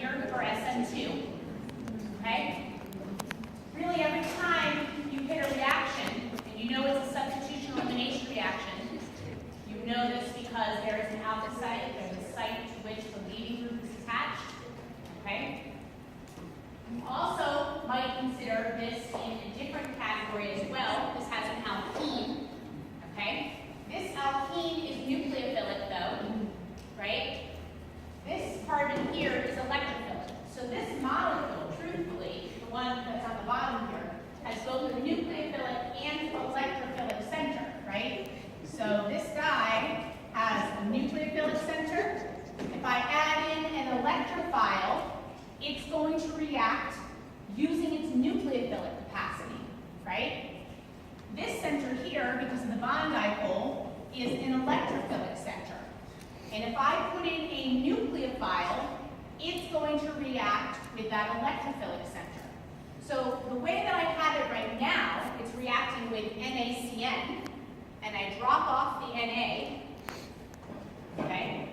here for SN2. Okay? Really, every time you hit a reaction, and you know it's a substitution elimination reaction, you know this because there is an alpha site, there's a site to which the leading group is attached. Okay? You also might consider this in a different category as well. This has an alkene. Okay? This alkene is nucleophilic though, right? This carbon here is electrophilic. So this molecule, truthfully, the one that's on the bottom here, has both a nucleophilic and electrophilic center, right? So this guy has a nucleophilic center. If I add in an electrophile, it's going to react using its nucleophilic capacity, right? This center here, because of the bond dipole, is an electrophilic center. And if I put in a nucleophile, it's going to react with that electrophilic center. So the way that I have it right now, it's reacting with NaCN, and I drop off the Na, okay?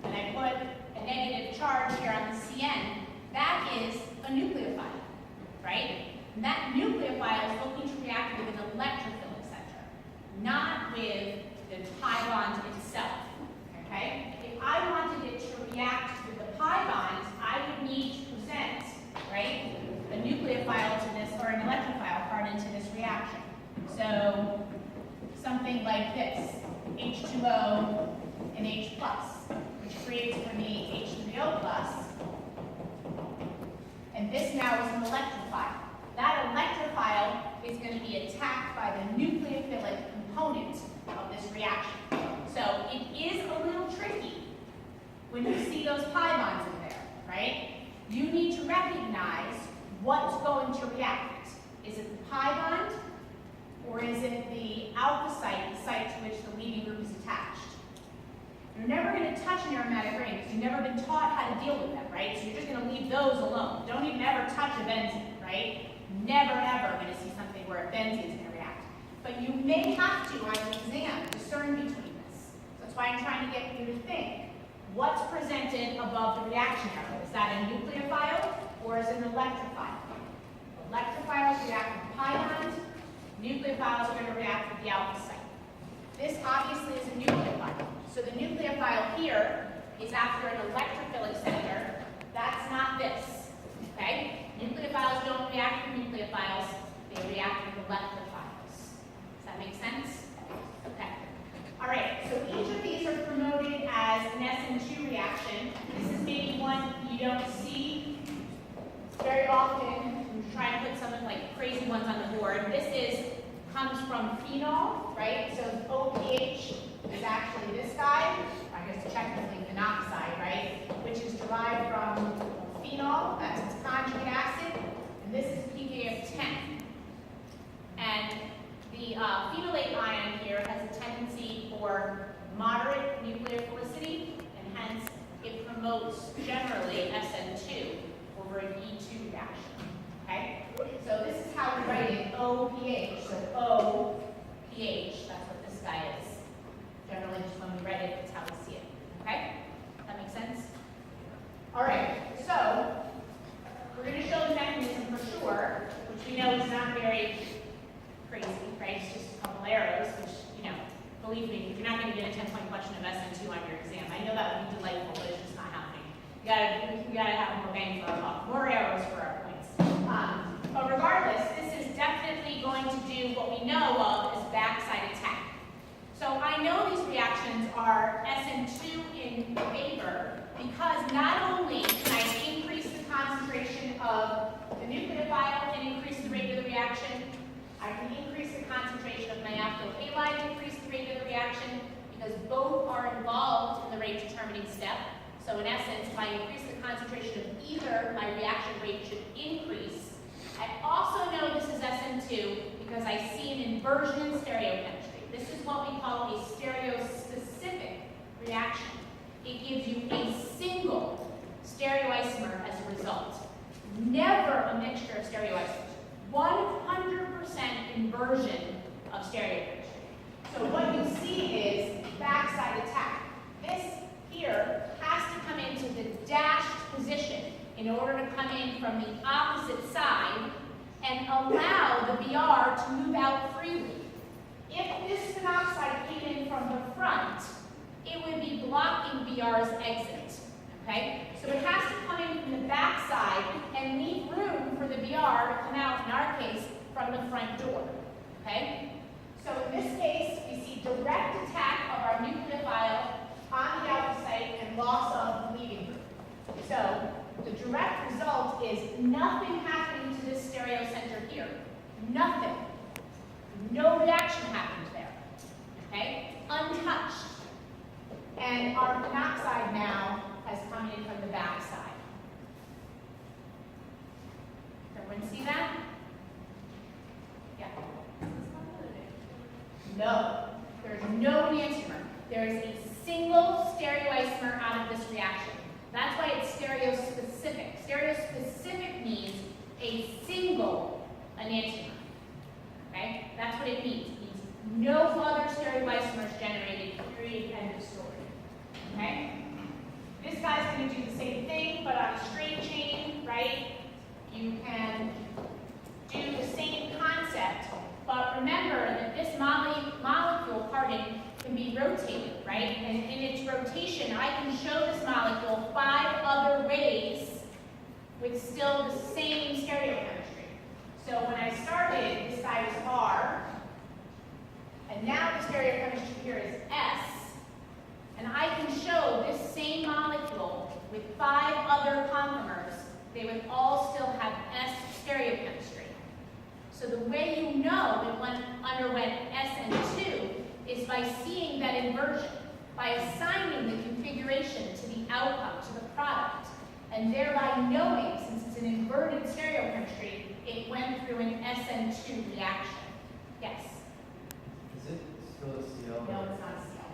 And I put a negative charge here on the Cn. That is a nucleophile, right? And that nucleophile is looking to react with an electrophilic center, not with the pi bond itself, okay? If I wanted it to react with the pi bond, I would need to present, right, a nucleophile to this, or an electrophile, pardon, to this reaction. So something like this, H2O and H+, which creates for me H3O+, and this now is an electrophile. That electrophile is going to be attacked by the nucleophilic component of this reaction. So it is a little tricky when you see those pi bonds in there, right? You need to recognize what's going to react. Is it the pi bond, or is it the alpha site, the site to which the leading group is attached? You're never going to touch an aromatic ring because you've never been taught how to deal with them, right? So you're just going to leave those alone. Don't even ever touch a benzene, right? Never, ever going to see something where a benzene is going to react. But you may have to, on an exam, discern between this. So that's why I'm trying to get you to think. What's presented above the reaction arrow? Is that a nucleophile or is it an electrophile? Electrophiles react with pi bond. Nucleophiles are going to react with the alpha site. This obviously is a nucleophile. So the nucleophile here is after an electrophilic center. That's not this, okay? Nucleophiles don't react with nucleophiles. They react with electrophiles. Does that make sense? Okay. All right, so each of these are promoted as an SN2 reaction. This is maybe one you don't see very often. I'm trying to put some of like crazy ones on the board. This comes from phenol, right? So OPH is actually this guy, I guess technically phenoxide, right? Which is derived from phenol, that's its conjugate acid, and this is pKa of 10. And the phenolate ion here has a tendency for moderate nuclear phelicity, and hence it promotes generally SN2 over an E2 reaction. Okay? So this is how we write it, OPH. So OPH, that's what this guy is. Generally, just when we write it, it's how we see it. Okay? That makes sense? All right, so we're going to show the mechanism for sure, which we know is not very crazy, right? It's just a couple arrows, which, you know, believe me, you're not going to get a 10-point question of SN2 on your exam. I know that would be delightful, but it's just not happening. We gotta have more bang for our buck, more arrows for our points. But regardless, this is definitely going to do what we know of as backside attack. So I know these reactions are SN2 in favor because not only can I increase the concentration of the nucleophile and increase the rate of the reaction, I can increase the concentration of my alkyl halide and increase the rate of the reaction because both are involved in the rate determining step. So in essence, if I increase the concentration of either, my reaction rate should increase. I also know this is SN2 because I see an inversion in stereochemistry. This is what we call a stereospecific reaction. It gives you a single stereoisomer as a result. Never a mixture of stereoisomers. 100% inversion of stereochemistry. So what you see is backside attack. This here has to come into the dashed position in order to come in from the opposite side and allow the BR to move out freely. If this phenoxide came in from the front, it would be blocking BR's exit, okay? So it has to come in from the back side and leave room for the BR to come out, in our case, from the front door, okay? So in this case, we see direct attack of our nucleophile on the outer site and loss of the leaving group. So the direct result is nothing happening to this stereo center here. Nothing. No reaction happened there. Okay? Untouched. And our phenoxide now has come in from the back side. Everyone see that? Yeah. No. There's no enantiomer. There is a single stereoisomer out of this reaction. That's why it's stereospecific. Stereospecific means a single enantiomer. Okay? That's what it means. It means no other stereoisomers generated, period, end of story. Okay? This guy's going to do the same thing, but on a straight chain, right? You can do the same concept, but remember that this molecule, can be rotated, right? And in its rotation, I can show this molecule 5 other ways with still the same stereochemistry. So when I started, this guy was R, and now the stereochemistry here is S, and I can show this same molecule with 5 other conformers. They would all still have S stereochemistry. So the way you know that one underwent SN2 is by seeing that inversion, by assigning the configuration to the outcome, to the product, and thereby knowing, since it's an inverted stereochemistry, it went through an SN2 reaction. Yes? Is it still a CL? No, it's not a CL.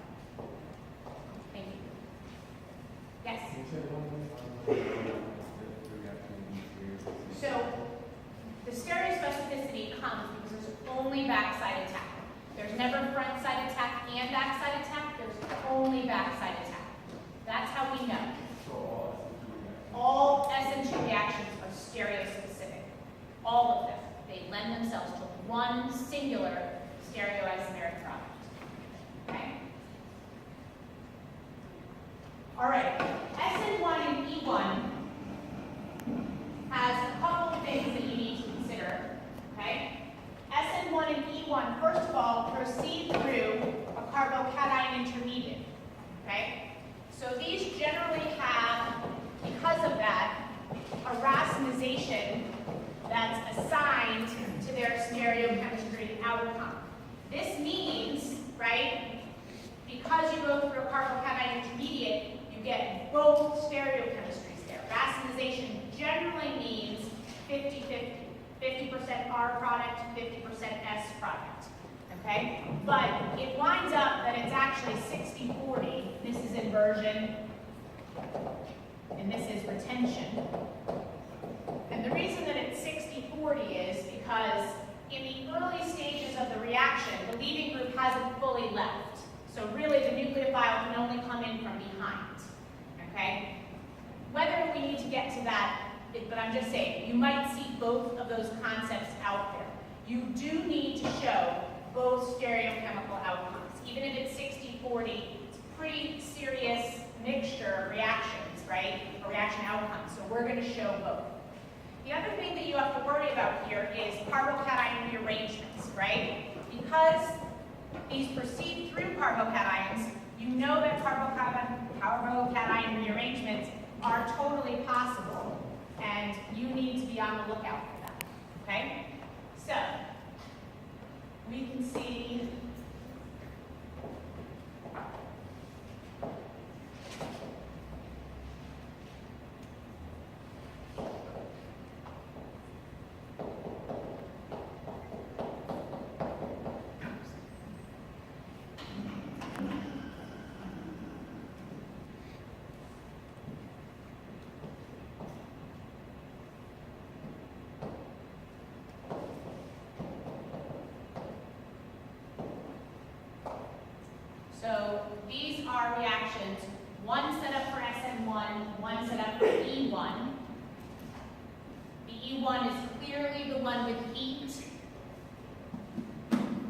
Thank you. Yes? So, the stereospecificity comes because there's only backside attack. There's never front side attack and backside attack. There's only backside attack. That's how we know. So all SN2 reactions are stereospecific. All of them. They lend themselves to one singular stereoisomeric product. Okay? All right. SN1 and E1 has a couple of things that you need to consider. Okay? SN1 and E1, first of all, proceed through a carbocation intermediate. Okay? So these generally have, because of that, a racemization that's assigned to their stereochemistry outcome. This means, right, because you go through a carbocation intermediate, you get both stereochemistries there. Racemization generally means 50-50. 50% R product, 50% S product, okay? But it winds up that it's actually 60-40. This is inversion, and this is retention. And the reason that it's 60-40 is because in the early stages of the reaction, the leaving group hasn't fully left. So really, the nucleophile can only come in from behind, okay? Whether we need to get to that, but I'm just saying, you might see both of those concepts out there. You do need to show both stereochemical outcomes. Even if it's 60-40, it's a pretty serious mixture of reactions, right? Or reaction outcomes, so we're going to show both. The other thing that you have to worry about here is carbocation rearrangements, right? Because these proceed through carbocations, you know that carbocation rearrangements are totally possible. And you need to be on the lookout for that, okay? So, we can see so these are reactions, one set up for SN1, one set up for E1. E1 is clearly the one with heat.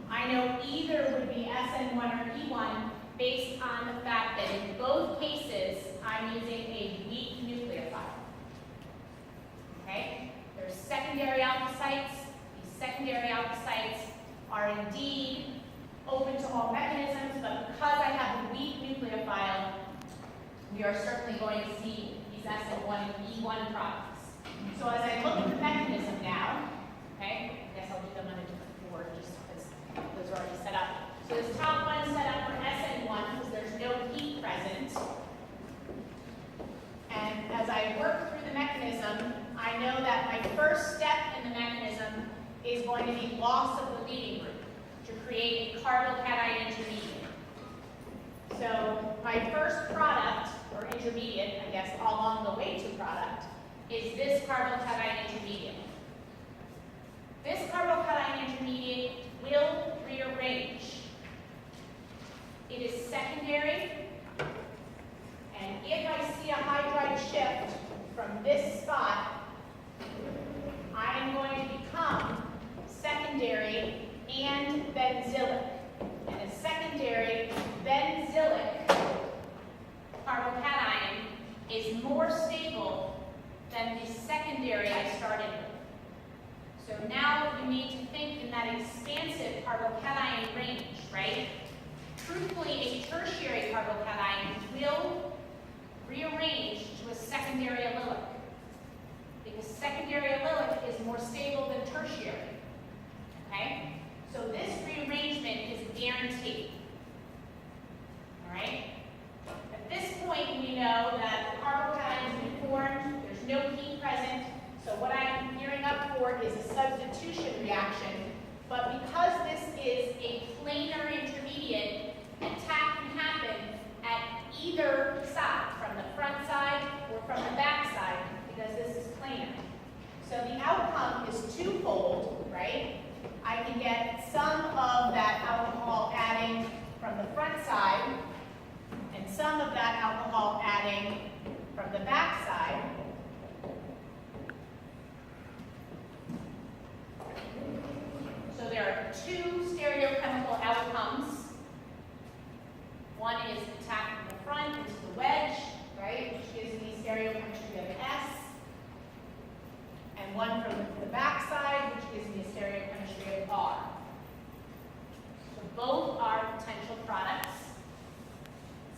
I know either would be SN1 or E1 based on the fact that in both cases, I'm using a weak nucleophile. Okay? There's secondary alpha sites. These secondary alpha sites are indeed open to all mechanisms, but because I have a weak nucleophile, we are certainly going to see these SN1 and E1 products. So as I look at the mechanism now, okay, I guess I'll do them on a different board just because those are already set up. So this top one is set up for SN1 because there's no heat present. And as I work through the mechanism, I know that my first step in the mechanism is going to be loss of the leading group to create a carbocation intermediate. So my first product, or intermediate, I guess, along the way to product, is this carbocation intermediate. This carbocation intermediate will rearrange. It is secondary, and if I see a hydride shift from this spot, I am going to become secondary and benzylic. And a secondary benzylic carbocation is more stable than the secondary I started with. So now you need to think in that expansive carbocation range, right? Truthfully, a tertiary carbocation will rearrange to a secondary allylic because secondary allylic is more stable than tertiary. Okay? So this rearrangement is guaranteed. All right? At this point, we know that the carbocation has been formed. There's no heat present. So what I'm gearing up for is a substitution reaction. But because this is a planar intermediate, attack can happen at either side, from the front side or from the back side, because this is planar. So the outcome is twofold, right? I can get some of that alcohol adding from the front side and some of that alcohol adding from the back side. So there are two stereochemical outcomes. One is attack from the front into the wedge, right, which gives me stereochemistry of S. And one from the back side, which gives me a stereochemistry of R. So both are potential products.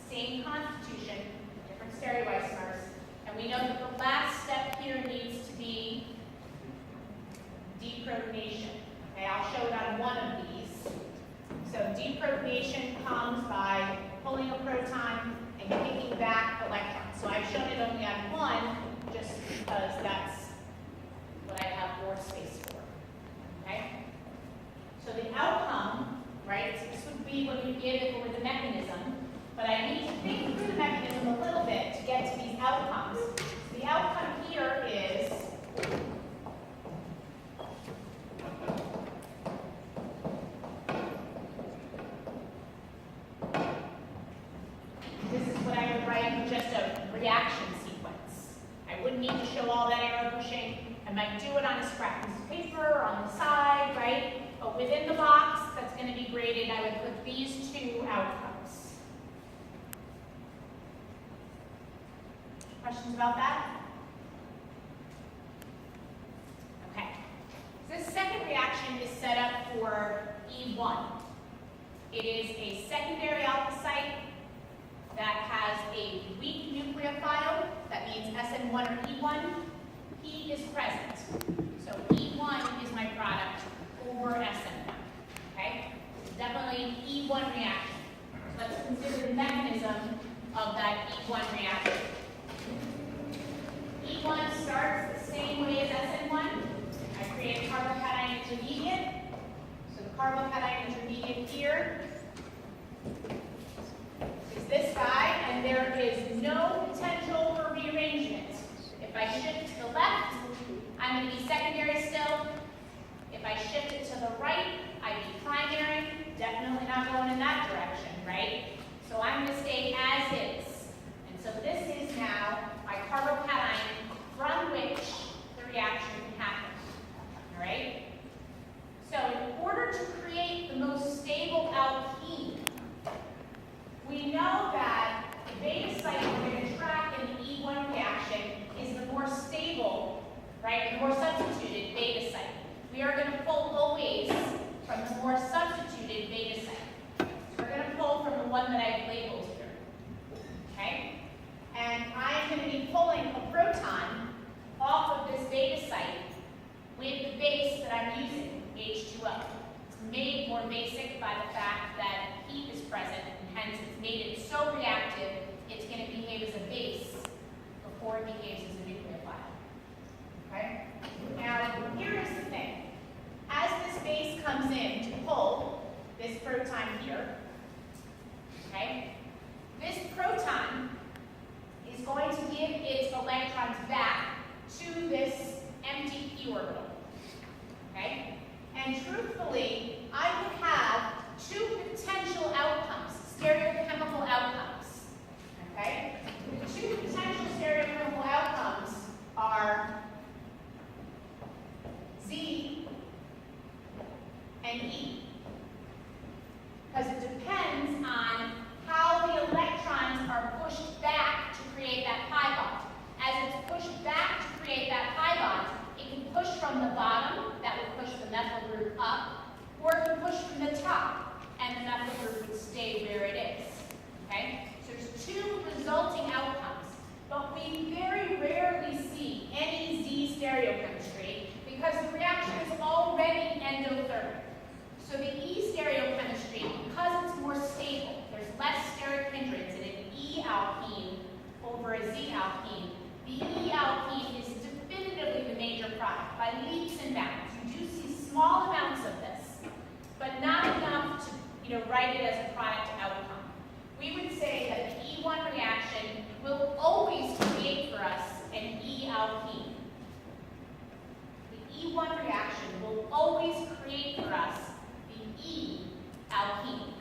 Same constitution, different stereoisomers. And we know that the last step here needs to be deprotonation. Okay, I'll show it on one of these. So deprotonation comes by pulling a proton and kicking back electrons. So I've shown it only on one, just because that's what I have board space for. Okay? So the outcome, right, so this would be what you give if it were the mechanism, but I need to think through the mechanism a little bit to get to these outcomes. The outcome here is this is what I would write in just a reaction sequence. I wouldn't need to show all that arrow pushing. I might do it on a scrap piece of paper or on the side, right? But within the box that's going to be graded, I would put these two outcomes. Questions about that? Okay. This second reaction is set up for E1. It is a secondary alpha site that has a weak nucleophile. That means SN1 or E1. Heat is present. So E1 is my product over SN1. Okay? It's definitely an E1 reaction. So let's consider the mechanism of that E1 reaction. E1 starts the same way as SN1. I create a carbocation intermediate. So the carbocation intermediate here is this guy, and there is no potential for rearrangement. If I shift to the left, I'm going to be secondary still. If I shift it to the right, I'd be primary. Definitely not going in that direction, right? So I'm going to stay as is. And so this is now my carbocation from which the reaction can happen. orbital. Okay? And truthfully, I would have two potential outcomes, stereochemical outcomes. Okay? The two potential stereochemical outcomes are Z and E. Because it depends on how the electrons are pushed back to create that pi bond. As it's pushed back to create that pi bond, it can push from the bottom, that would push the methyl group up, or it can push from the top, and the methyl group would stay where it is. Okay? So there's two resulting outcomes, but we very rarely see any Z stereochemistry because the reaction is already endothermic. So the E stereochemistry, because it's more stable, there's less steric hindrance in an E alkene over a Z alkene. The E alkene is definitively the major product by leaps and bounds. You do see small amounts of this, but not enough to write it as a product outcome. We would say that the E1 reaction will always create for us an E alkene. The E1 reaction will always create for us the E alkene.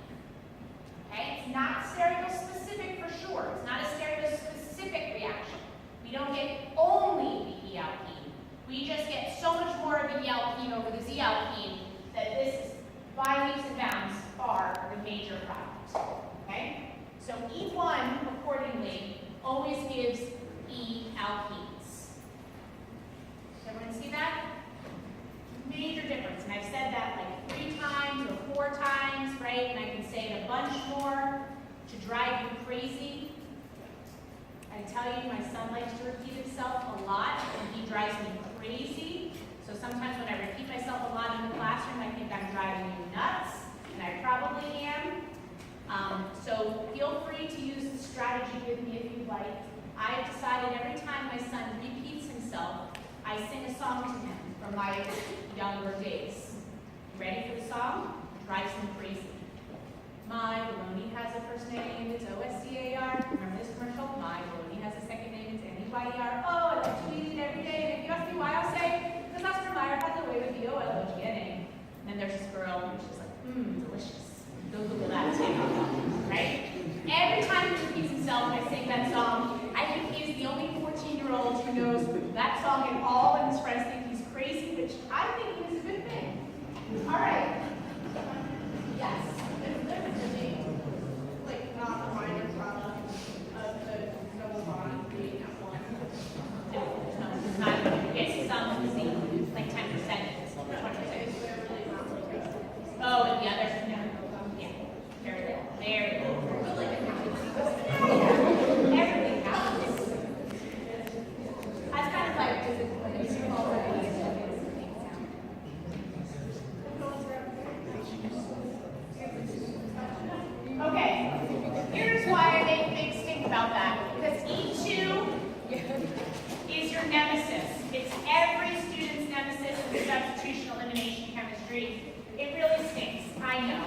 Okay? It's not stereospecific for sure. It's not a stereospecific reaction. We don't get only the E alkene. We just get so much more of the E alkene over the Z alkene that this is, by leaps and bounds, far the major product. Okay? So E1, accordingly, always gives E alkenes. Does everyone see that? Major difference. And I've said that like 3 times or 4 times, right? And I can say it a bunch more to drive you crazy. I tell you, my son likes to repeat himself a lot, and he drives me crazy. So sometimes when I repeat myself a lot in the classroom, I think I'm driving you nuts, and I probably am. So feel free to use the strategy with me if you'd like. I've decided every time my son repeats himself, I sing a song to him from my younger days. Ready for the song? Drives him crazy. My baloney has a first name, it's O-S-C-A-R. Remember this commercial? My baloney has a second name, it's N-E-Y-E-R. Oh, I love to eat it every day. And if you ask me why, I'll say, because Oscar Mayer has a way with B-O-L-O-G-N-A. And then there's this girl, and she's like, delicious. Go Google that too, right? Every time he repeats himself, I sing that song. I think he's the only 14-year-old who knows that song at all, and his friends think he's crazy, which I think is a good thing. All right. Yes. Is there really, like, not a minor product of the double bond being at one? No, it's not. It's some Z, like 10%, 20%. Is there really not like a... Oh, and the other, no. Yeah, very little. Very little. I feel like it happens. Everything happens. That's kind of like, does it, like, it's already. Okay, here's why I make big stink about that. Because E2 is your nemesis. It's every student's nemesis in substitution elimination chemistry. It really stinks, I know.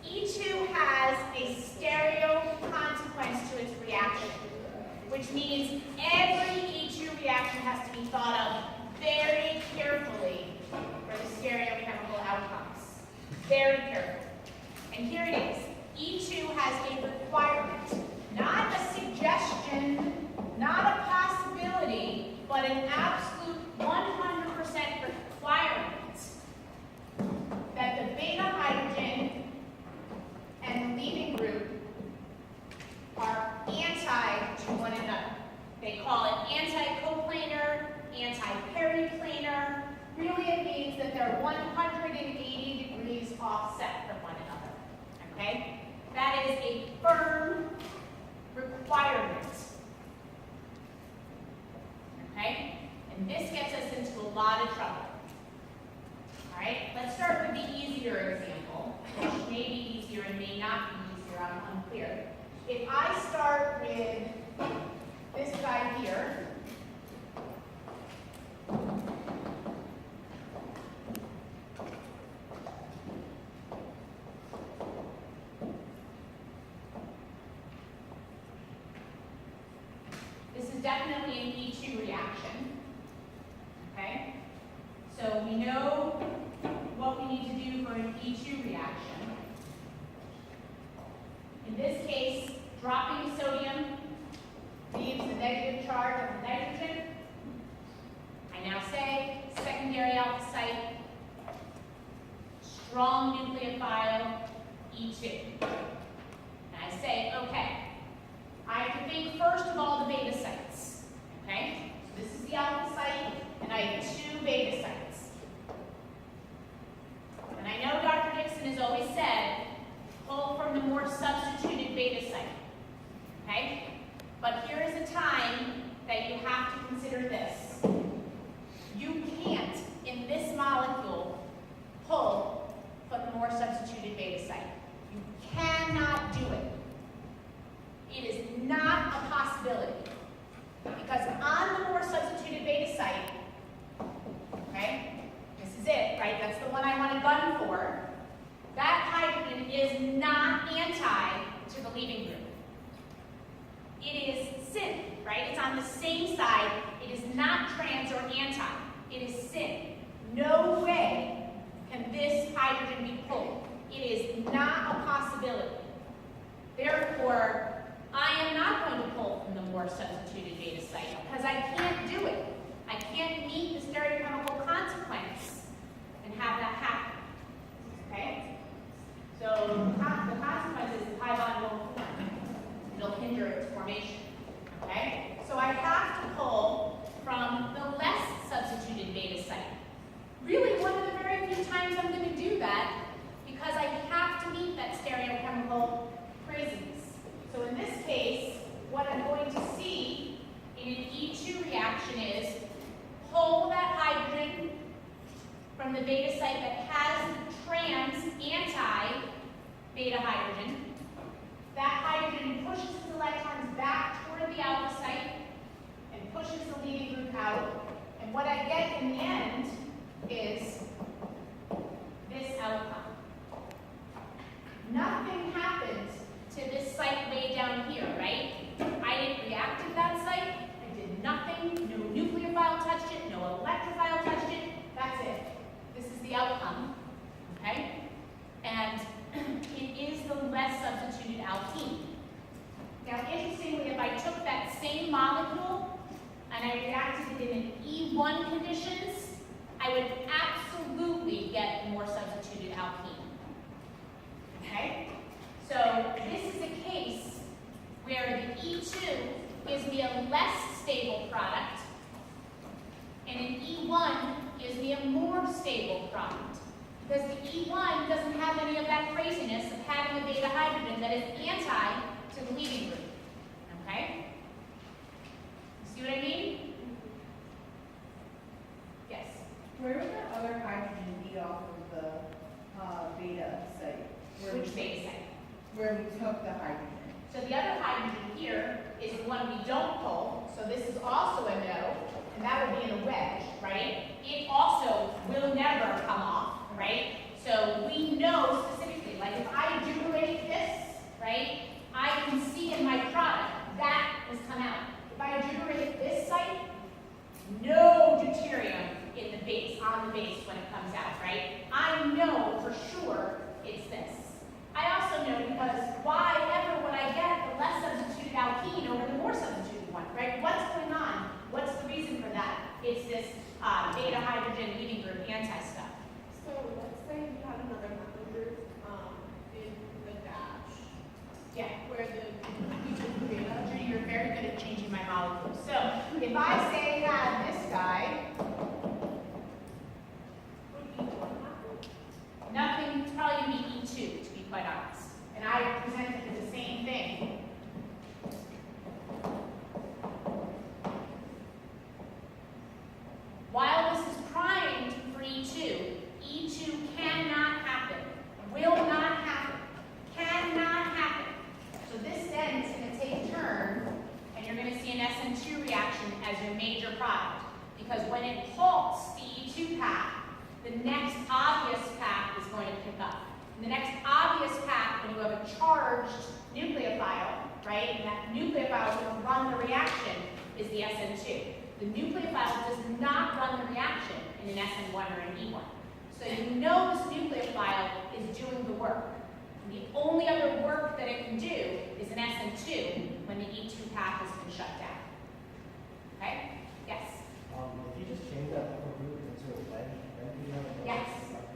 E2 has a stereo consequence to its reaction, which means every E2 reaction has to be thought of very carefully for the stereochemical outcomes. Very carefully. And here it is. E2 has a requirement, not a suggestion, not a possibility, but an absolute 100% requirement that the beta hydrogen and the leaving group are anti to one another. They call it anti-coplanar, anti-periplanar. Really, it means that they're 180 degrees offset from one another. Okay? That is a firm requirement. Okay? And this gets us into a lot of trouble. All right? Let's start with the easier example, which may be easier and may not be easier. I'm unclear. If I start with this guy here, this is definitely an E2 reaction. know what we need to do for an E2 reaction. In this case, dropping sodium leaves the negative charge of the nitrogen. I now say secondary alpha site, strong nucleophile, E2. And I say, okay, I have to think first of all the beta sites. Okay? So this is the alpha site, and I have 2 beta sites. And I know Dr. Dixon has always said, pull from the more substituted beta site. Okay? But here is a time that you have to consider this. You can't, in this molecule, pull from the more substituted beta site. You cannot do it. It is not a possibility. Because on the more substituted beta site, okay, this is it, right? That's the one I want to gun for. That hydrogen is not anti to the leaving group. It is syn, right? It's on the same side. It is not trans or anti. It is syn. No way can this hydrogen be pulled. It is not a possibility. Therefore, I am not going to pull from the more substituted beta site because I can't do it. I can't meet the stereochemical consequence and have that happen. Okay? So the consequence is the pi bond won't form. It'll hinder its formation. Okay? So I have to pull from the less substituted beta site. Really, one of the very few times I'm going to do that because I have to meet that stereochemical craziness. So in this case, what I'm going to see in an E2 reaction is pull that hydrogen from the beta site that has the trans anti-beta hydrogen. That hydrogen pushes its electrons back toward the alpha site and pushes the leaving group out. And what I get in the end is this outcome. Nothing happens to this site way down here, right? I didn't react to that site. I did nothing. No nucleophile touched it. No electrophile touched it. That's it. This is the outcome, okay? And it is the less substituted alkene. Now, interestingly, if I took that same molecule and I reacted it in an E1 conditions, I would absolutely get more substituted alkene. Okay? So this is a case where the E2 gives me a less stable product, and an E1 gives me a more stable product. Because the E1 doesn't have any of that craziness of having a beta hydrogen that is anti to the leaving group. Okay? See what I mean? Yes? Where would that other hydrogen be off of the beta site? Which beta site? Where we took the hydrogen. So the other hydrogen here is the one we don't pull, so this is also a no, and that would be in a wedge, right? It also will never come off, right? So we know specifically, like if I deuterate this, right, I can see in my product that has come out. If I deuterate this site, no deuterium in the base, on the base when it comes out, right? I know for sure it's this. I also know because why ever would I get the less substituted alkene over the more substituted one, right? What's going on? What's the reason for that? It's this beta hydrogen leaving group anti-stuff. So let's say you had another methyl group in the dash. Yeah. Where the beta. Judy, you're very good at changing my molecules. So if I say have this guy, nothing, it's probably going to be E2, to be quite honest. And I presented it the same thing. While this is primed for E2, E2 cannot happen, will not happen, cannot happen. So this then is going to take a turn, and you're going to see an SN2 reaction as your major product. Because when it halts the E2 path, the next obvious path is going to pick up. And the next obvious path, when you have a charged nucleophile, right, and that nucleophile is going to run the reaction, is the SN2. the nucleophile does not run the reaction in an SN1 or an E1. So you know this nucleophile is doing the work. And the only other work that it can do is an SN2 when the E2 path has been shut down. Okay? Yes? If you just change that upper group into a wedge, then you have a Yes.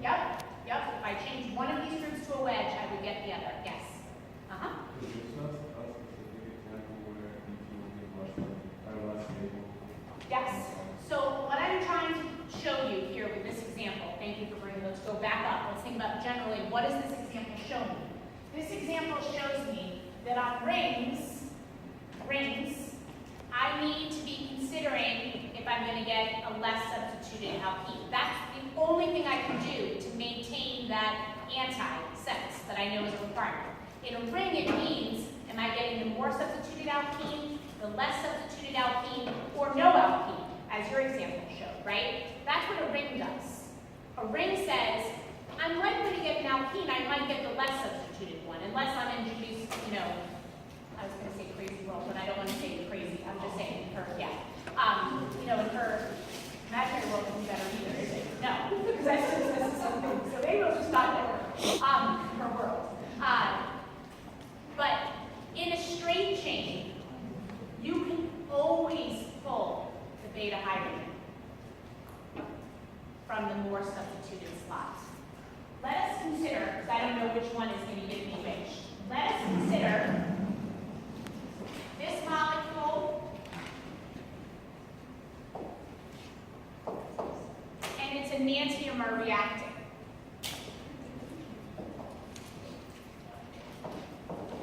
Yep. Yep. If I change one of these groups to a wedge, I would get the other. Yes. Uh-huh. It's not a specific example where it will be less stable. Yes. So what I'm trying to show you here with this example, thank you for bringing, let's go back up. Let's think about generally, what does this example show me? This example shows me that on rings, I need to be considering if I'm going to get a less substituted alkene. That's the only thing I can do to maintain that anti-sense that I know is a requirement. In a ring, it means, am I getting the more substituted alkene, the less substituted alkene, or no alkene, as your example showed, right? That's what a ring does. A ring says, I'm likely to get an alkene, I might get the less substituted one, unless I'm introduced, you know, I was going to say crazy world, but I don't want to say crazy, I'm just saying her, yeah. You know, in her imaginary world isn't better either, is it? No, because I said this is something, so maybe we'll just stop there, her world. But in a straight chain, you can always pull the beta hydrogen from the more substituted slots. Let us consider, because I don't know which one is going to give me which, let us consider this molecule and its enantiomer reacting.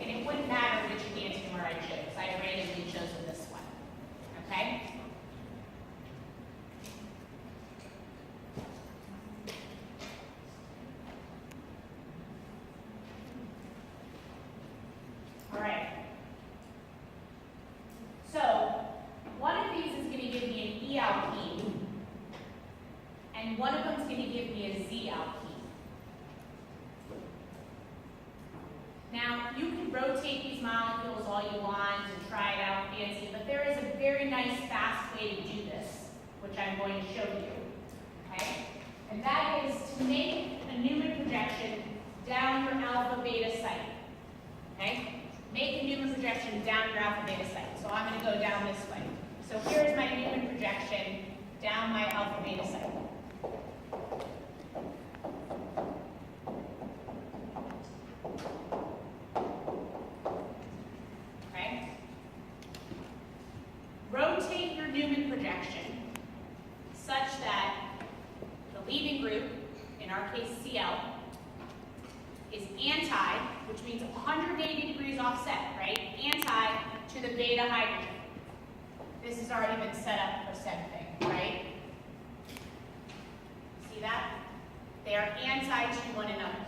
And it wouldn't matter which enantiomer I chose. I randomly chosen this one. Okay? All right. So, one of these is going to give me an E alkene, and one of them is going to give me a Z alkene. Now, you can rotate these molecules all you want and try it out fancy, but there is a very nice, fast way to do this, which I'm going to show you. Okay? And that is to make a Newman projection down your alpha beta site. Okay? Make a Newman projection down your alpha beta site. So I'm going to go down this way. So here's my Newman projection down my alpha beta site. Okay? Rotate your Newman projection such that the leaving group, in our case Cl, is anti, which means 180 degrees offset, right? Anti to the beta hydrogen. This has already been set up for something, right? See that? They are anti to one another.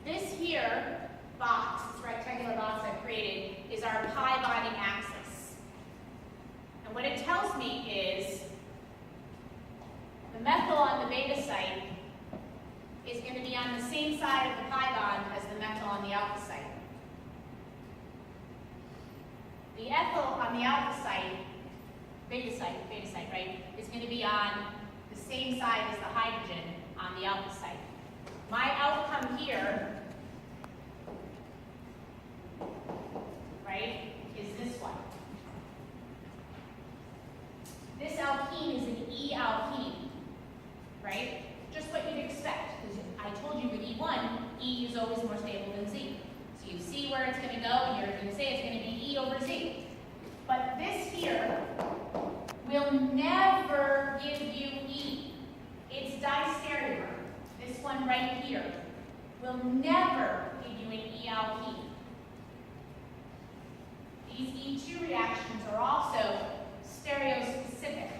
This here box, this rectangular box I've created, is our pi bonding axis. And what it tells me is the methyl on the beta site is going to be on the same side of the pi bond as the methyl on the alpha site. The ethyl on the alpha site, beta site, right, is going to be on the same side as the hydrogen on the alpha site. My outcome here, right, is this one. This alkene is an E alkene, right? Just what you'd expect, because I told you with E1, E is always more stable than Z. So you see where it's going to go, and you're going to say it's going to be E over Z. But this here will never give you E. It's distereomer. This one right here will never give you an E alkene. These E2 reactions are also stereospecific.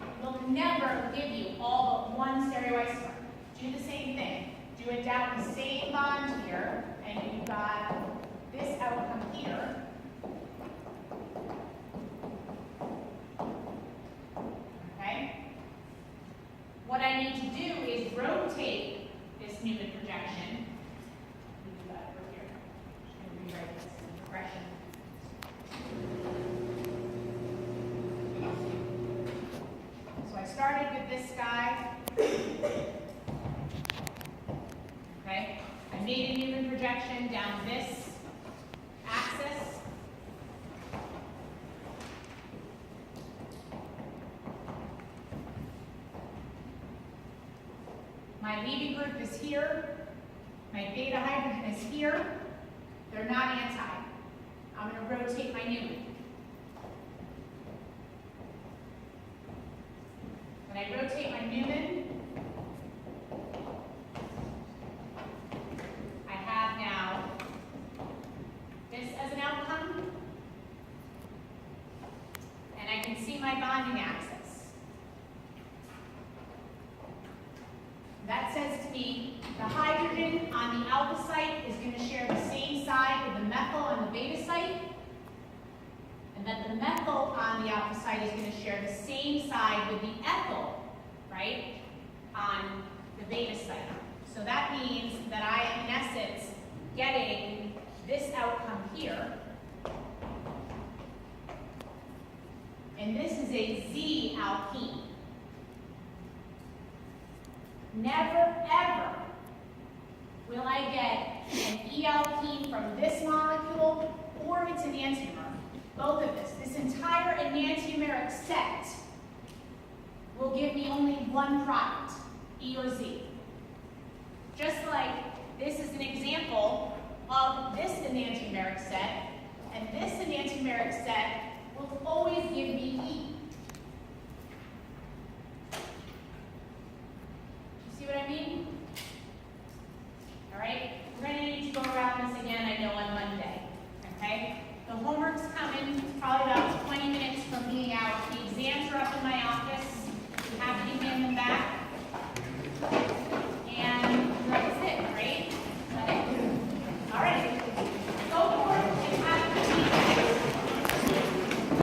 It will never give you all but one stereoisomer. Do the same thing. Do it down the same bond here, and you've got this outcome here. Okay? What I need to do is rotate this Newman projection. Let me do that over here. I'm just going to rewrite this in progression. at this guy. Okay, I made a Newman projection down this axis. My leading group is here. My beta hydrogen is here. They're not anti. I'm going to rotate my Newman. When I rotate my Newman, I have now this as an outcome, and I can see my bonding axis. That says to me the hydrogen on the alpha site is going to share the same side with the methyl on the beta site, and that the methyl on the alpha site is going to share the same side with the ethyl, right, on the beta site. So that means that I am, in essence, getting this outcome here. And this is a Z alkene. Never, ever will I get an E alkene from this molecule or its enantiomer. Both of this entire enantiomeric set will give me only one product, E or Z. Just like this is an example of this enantiomeric set, and this enantiomeric set will always give me E. See what I mean? All right, we're going to need to go around this again, I know, on Monday. Okay? The homework's coming. It's probably about 20 minutes from being out. The exams are up in my office. You have any